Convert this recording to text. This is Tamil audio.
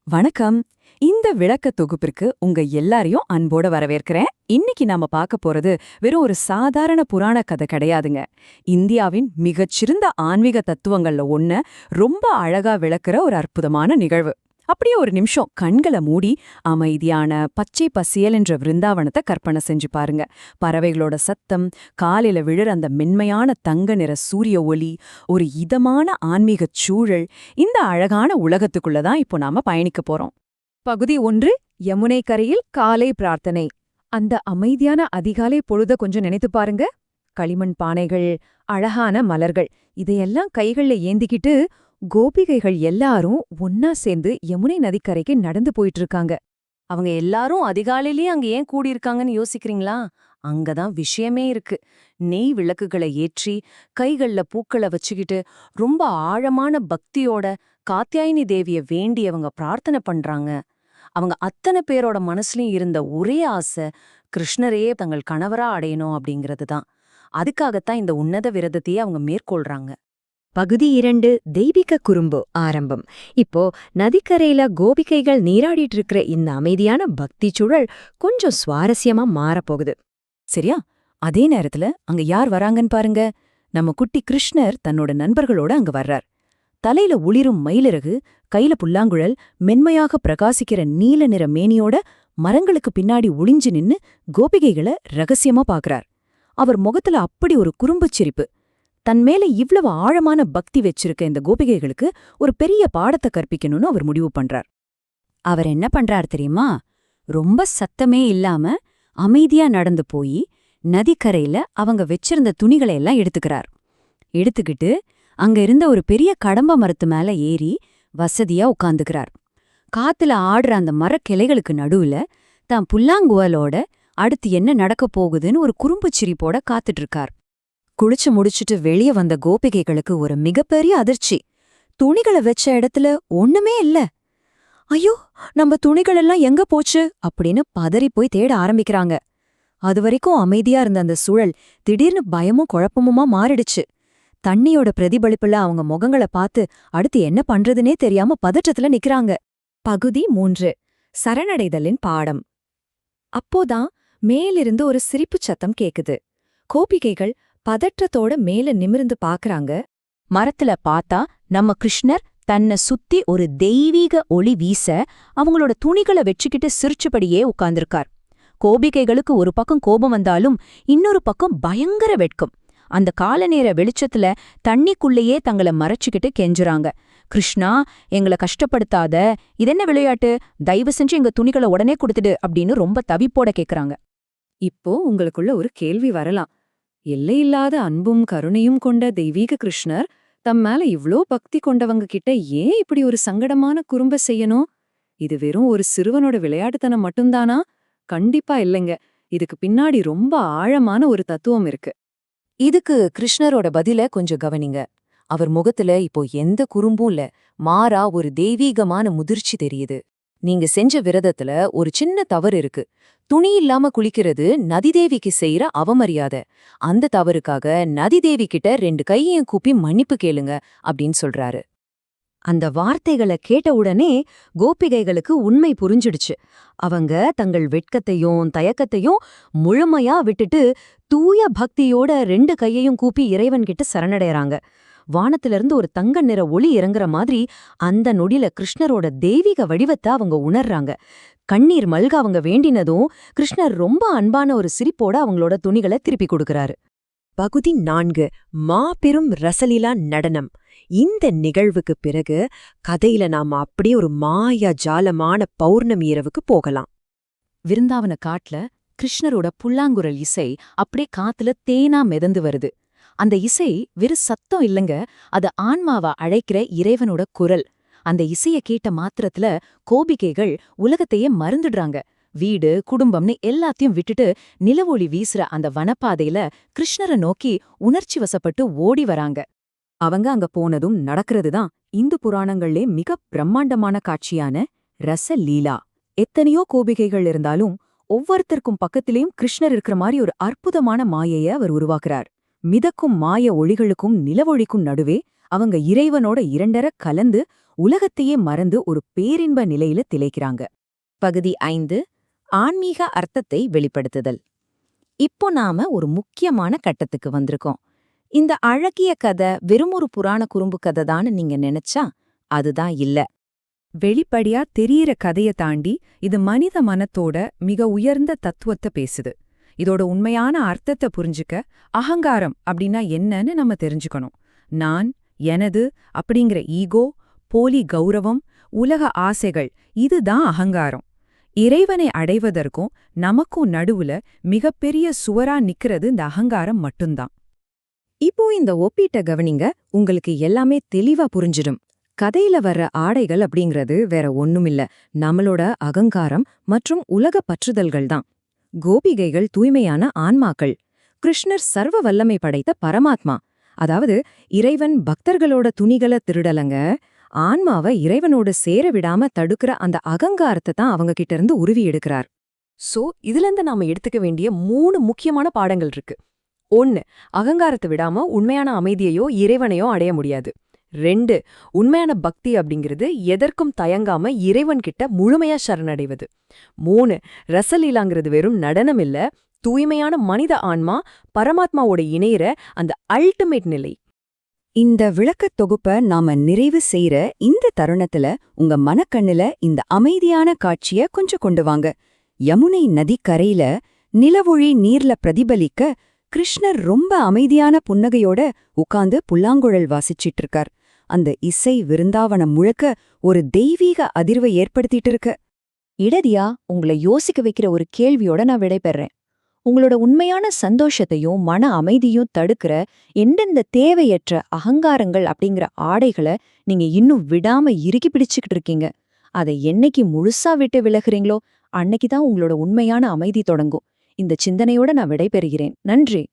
வணக்கம். இந்த விளக்க தொகுப்பிற்கு உங்க எல்லாரையும் அன்போட வரவேற்கிறேன். இன்னைக்கு நாம பார்க்க போறது வெறும் ஒரு சாதாரண புராண கதை கிடையாதுங்க. இந்தியாவின் மிகச்சிறந்த ஆன்மீக தத்துவங்கள்ல ஒண்ண ரொம்ப அழகா விளக்குற ஒரு அற்புதமான நிகழ்வு. அப்படியே ஒரு நிமிஷம் கண்களை மூடி அமைதியான பச்சை பசியல் என்ற விருந்தாவனத்தை கற்பனை செஞ்சு பாருங்க. பறவைகளோட சத்தம், காலையில விழுற அந்த மென்மையான தங்க நிற சூரிய ஒளி, ஒரு இதமான ஆன்மீகச் சூழல். இந்த அழகான உலகத்துக்குள்ளதான் இப்போ நாம பயணிக்க போறோம். பகுதி 1. யமுனை கரையில் காலை பிரார்த்தனை. அந்த அமைதியான அதிகாலை பொழுத கொஞ்சம் நினைத்து பாருங்க. களிமண் பானைகள், அழகான மலர்கள், இதையெல்லாம் கைகள்ல ஏந்திக்கிட்டு கோபிகைகள் எல்லாரும் ஒன்னா சேர்ந்து யமுனை நதிக்கரைக்கு நடந்து போயிட்டு இருக்காங்க. அவங்க எல்லாரும் அதிகாலையிலேயே அங்க ஏன் கூடியிருக்காங்கன்னு யோசிக்கிறீங்களா? அங்கதான் விஷயமே இருக்கு. நெய் விளக்குகளை ஏற்றி கைகள்ல பூக்களை வச்சுக்கிட்டு ரொம்ப ஆழமான பக்தியோட காத்யாயினி தேவிய வேண்டி அவங்க பிரார்த்தனை பண்றாங்க. அவங்க அத்தனை பேரோட மனசுலயும் இருந்த ஒரே ஆசை கிருஷ்ணரையே தங்கள் கணவரா அடையணும் அப்படிங்கிறது தான். அதுக்காகத்தான் இந்த உன்னத விரதத்தையே அவங்க மேற்கொள்றாங்க. பகுதி 2. தெய்வீக குறும்பு ஆரம்பம். இப்போ நதிக்கரையில கோபிகைகள் நீராடிட்டு இருக்கிற இந்த அமைதியான பக்தி சூழல் கொஞ்சம் சுவாரஸ்யமா மாறப்போகுது. சரியா? அதே நேரத்துல அங்க யார் வராங்கன்னு பாருங்க. நம்ம குட்டி கிருஷ்ணர் தன்னோட நண்பர்களோட அங்க வர்றார். தலையில ஒளிரும் மயிலிறகு, கையில புல்லாங்குழல், மென்மையாக பிரகாசிக்கிற நீல நிற மேனியோட மரங்களுக்கு பின்னாடி ஒளிஞ்சு நின்னு கோபிகைகளை ரகசியமா பாக்குறார். அவர் முகத்துல அப்படி ஒரு குறும்புச் சிரிப்பு. தன் மேல இவ்வளவு ஆழமான பக்தி வச்சிருக்க இந்த கோபிகைகளுக்கு ஒரு பெரிய பாடத்தை கற்பிக்கணும்னு அவர் முடிவு பண்றார். அவர் என்ன பண்றார் தெரியுமா? ரொம்ப சத்தமே இல்லாம அமைதியா நடந்து போய் நதிக்கரையில அவங்க வச்சிருந்த துணிகளை எல்லாம் எடுத்துக்கிறார். எடுத்துக்கிட்டு அங்க இருந்த ஒரு பெரிய கடம்ப மரத்து மேல ஏறி வசதியா உட்காந்துக்கிறார். காத்துல ஆடுற அந்த மரக்கிளைகளுக்கு நடுவுல தான் புல்லாங்குழலோட அடுத்து என்ன நடக்கப் போகுதுன்னு ஒரு குறும்புச் சிரிப்போட காத்துட்டு இருக்கார். குளிச்சு முடிச்சுட்டு வெளிய வந்த கோபிகைகளுக்கு ஒரு மிகப்பெரிய அதிர்ச்சி. துணிகளை வச்ச இடத்துல ஒண்ணுமே இல்ல. ஐயோ, நம்ம துணிகளெல்லாம் எங்க போச்சு அப்படின்னு பதறி போய் தேட ஆரம்பிக்கிறாங்க. அதுவரைக்கும் அமைதியா இருந்த அந்த சூழல் திடீர்னு பயமும் குழப்பமுமா மாறிடுச்சு. தண்ணியோட பிரதிபலிப்புல அவங்க முகங்களை பார்த்து அடுத்து என்ன பண்றதுனே தெரியாம பதற்றத்துல நிக்கறாங்க. பகுதி 3. சரணடைதலின் பாடம். அப்போதான் மேலிருந்து ஒரு சிரிப்புச் சத்தம் கேக்குது. கோபிகைகள் பதற்றத்தோட மேல நிமிர்ந்து பாக்குறாங்க. மரத்துல பார்த்தா நம்ம கிருஷ்ணர் தன்னை சுத்தி ஒரு தெய்வீக ஒளி வீச அவங்களோட துணிகளை வச்சுக்கிட்டு சிரிச்சபடியே உட்கார்ந்திருக்கார். கோபிகைகளுக்கு ஒரு பக்கம் கோபம் வந்தாலும் இன்னொரு பக்கம் பயங்கர வெட்கம். அந்த கால நேர வெளிச்சத்துல தண்ணிக்குள்ளேயே தங்களை மறைச்சுக்கிட்டு கெஞ்சுறாங்க. கிருஷ்ணா, எங்களை கஷ்டப்படுத்தாத, இதென்ன விளையாட்டு, தயவு செஞ்சு எங்க துணிகளை உடனே கொடுத்துடு அப்படின்னு ரொம்ப தவிப்போட கேக்குறாங்க. இப்போ உங்களுக்குள்ள ஒரு கேள்வி வரலாம். எல்லையில்லாத அன்பும் கருணையும் கொண்ட தெய்வீக கிருஷ்ணர் தம் மேல இவ்ளோ பக்தி கொண்டவங்க கிட்ட ஏன் இப்படி ஒரு சங்கடமான குறும்ப செய்யணும்? இது வெறும் ஒரு சிறுவனோட விளையாட்டுத்தனம் மட்டும்தானா? கண்டிப்பா இல்லைங்க. இதுக்கு பின்னாடி ரொம்ப ஆழமான ஒரு தத்துவம் இருக்கு. இதுக்கு கிருஷ்ணரோட பதில கொஞ்சம் கவனிங்க. அவர் முகத்துல இப்போ எந்த குறும்பும் இல்ல, மாறா ஒரு தெய்வீகமான முதிர்ச்சி தெரியுது. நீங்க செஞ்ச விரதத்துல ஒரு சின்ன தவறு இருக்கு. துணி இல்லாம குளிக்கிறது நதிதேவிக்கு செய்யற அவமரியாதை. அந்த தவறுக்காக நதிதேவி கிட்ட 2 கையையும் கூப்பி மன்னிப்பு கேளுங்க அப்படின்னு சொல்றாரு. அந்த வார்த்தைகளை கேட்ட உடனே கோபிகைகளுக்கு உண்மை புரிஞ்சிடுச்சு. அவங்க தங்கள் வெட்கத்தையும் தயக்கத்தையும் முழுமையா விட்டுட்டு தூய பக்தியோட 2 கையையும் கூப்பி இறைவன்கிட்ட சரணடைறாங்க. வானத்திலிருந்து ஒரு தங்க நிற ஒளி இறங்குற மாதிரி அந்த நொடியில கிருஷ்ணரோட தெய்வீக வடிவத்தை அவங்க உணர்றாங்க. கண்ணீர் மல்க அவங்க வேண்டினதும் கிருஷ்ணர் ரொம்ப அன்பான ஒரு சிரிப்போட அவங்களோட துணிகளை திருப்பி கொடுக்கறாரு. பகுதி 4. மாபெரும் ரசலீலா நடனம். இந்த நிகழ்வுக்கு பிறகு கதையில நாம அப்படியே ஒரு மாயா ஜாலமான பௌர்ணமி இரவுக்கு போகலாம். விருந்தாவன காட்டுல கிருஷ்ணரோட புல்லாங்குழல் இசை அப்படியே காத்துல தேனா மிதந்து வருது. அந்த இசை வெறு சத்தம் இல்லங்க, அது ஆன்மாவா அழைக்கிற இறைவனோட குரல். அந்த இசைய கேட்ட மாத்திரத்துல கோபிகைகள் உலகத்தையே மறந்துடுறாங்க. வீடு குடும்பம்னு எல்லாத்தையும் விட்டுட்டு நிலவொளி வீசுற அந்த வனப்பாதையில கிருஷ்ணரை நோக்கி உணர்ச்சி வசப்பட்டு ஓடி வராங்க. அவங்க அங்க போனதும் நடக்கிறதுதான் இந்து புராணங்கள்லே மிக பிரம்மாண்டமான காட்சியான ரசலீலா. எத்தனையோ கோபிகைகள் இருந்தாலும் ஒவ்வொருத்தருக்கும் பக்கத்திலேயும் கிருஷ்ணர் இருக்கிற மாதிரி ஒரு அற்புதமான மாயைய அவர் உருவாக்குறார். மிதக்கும் மாய ஒளிகளுக்கும் நிலவொளிக்கும் நடுவே அவங்க இறைவனோட இரண்டர கலந்து உலகத்தையே மறந்து ஒரு பேரின்ப நிலையில திளைக்கிறாங்க. பகுதி 5 ஆன்மீக அர்த்தத்தை வெளிப்படுத்துதல். இப்போ நாம ஒரு முக்கியமான கட்டத்துக்கு வந்திருக்கோம். இந்த அழகிய கதை வெறும் ஒரு புராண குறும்பு கதை தான் நீங்க நினைச்சா அதுதான் இல்ல. வெளிப்படையா தெரியற கதைய தாண்டி இது மனித மனத்தோட மிக உயர்ந்த தத்துவத்தை பேசுது. இதோட உண்மையான அர்த்தத்தை புரிஞ்சுக்க அகங்காரம் அப்படின்னா என்னன்னு நம்ம தெரிஞ்சுக்கணும். நான், எனது அப்படிங்கிற ஈகோ, போலி கௌரவம், உலக ஆசைகள், இதுதான் அகங்காரம். இறைவனை அடைவதற்கும் நமக்கும் நடுவுல மிகப்பெரிய சுவரா நிக்கிறது இந்த அகங்காரம் மட்டும்தான். இப்போ இந்த ஒப்பீட்ட கவனிங்க, உங்களுக்கு எல்லாமே தெளிவா புரிஞ்சிடும். கதையில வர்ற ஆடைகள் அப்படிங்கிறது வேற ஒண்ணுமில்ல, நம்மளோட அகங்காரம் மற்றும் உலக பற்றுதல்கள் தான். கோபிகைகள் தூய்மையான ஆன்மாக்கள். கிருஷ்ணர் சர்வ வல்லமை படைத்த பரமாத்மா. அதாவது இறைவன் பக்தர்களோட துணிகளை திருடலங்க, ஆன்மாவை இறைவனோடு சேர விடாம தடுக்கிற அந்த அகங்காரத்தை தான் அவங்க கிட்ட இருந்து உருவி எடுக்கிறார். சோ இதுல இருந்து நாம எடுத்துக்க வேண்டிய 3 முக்கியமான பாடங்கள் இருக்கு. 1. அகங்காரத்தை விடாம உண்மையான அமைதியையோ இறைவனையோ அடைய முடியாது. 2. உண்மையான பக்தி அப்படிங்கிறது எதற்கும் தயங்காம இறைவன் கிட்ட முழுமையா சரணடைவது. 3. ரசலீலாங்கிறது வெறும் நடனம் இல்ல, தூய்மையான மனித ஆன்மா பரமாத்மாவோட இணையிற அந்த அல்டிமேட் நிலை. இந்த விளக்கத் தொகுப்ப நாம நிறைவு செய்யற இந்த தருணத்துல உங்க மனக்கண்ணுல இந்த அமைதியான காட்சிய கொஞ்சம் கொண்டு வாங்க. யமுனை நதிக்கரையில நிலவொளி நீர்ல பிரதிபலிக்க கிருஷ்ணர் ரொம்ப அமைதியான புன்னகையோட உட்கார்ந்து புல்லாங்குழல் வாசிச்சிட்டு இருக்கார். அந்த இசை விருந்தாவனம் முழுக்க ஒரு தெய்வீக அதிர்வை ஏற்படுத்திட்டு இருக்கு. இடதியா உங்களை யோசிக்க வைக்கிற ஒரு கேள்வியோட நான் விடைபெறேன். உங்களோட உண்மையான சந்தோஷத்தையும் மன அமைதியும் தடுக்கிற எந்தெந்த தேவையற்ற அகங்காரங்கள் அப்படிங்கிற ஆடைகளை நீங்க இன்னும் விடாம இறுக்கி பிடிச்சுக்கிட்டு இருக்கீங்க, அதை என்னைக்கு முழுசா விட்டு விலகுறீங்களோ அன்னைக்குதான் உங்களோட உண்மையான அமைதி தொடங்கும். இந்த சிந்தனையோட நான் விடைபெறுகிறேன். நன்றி.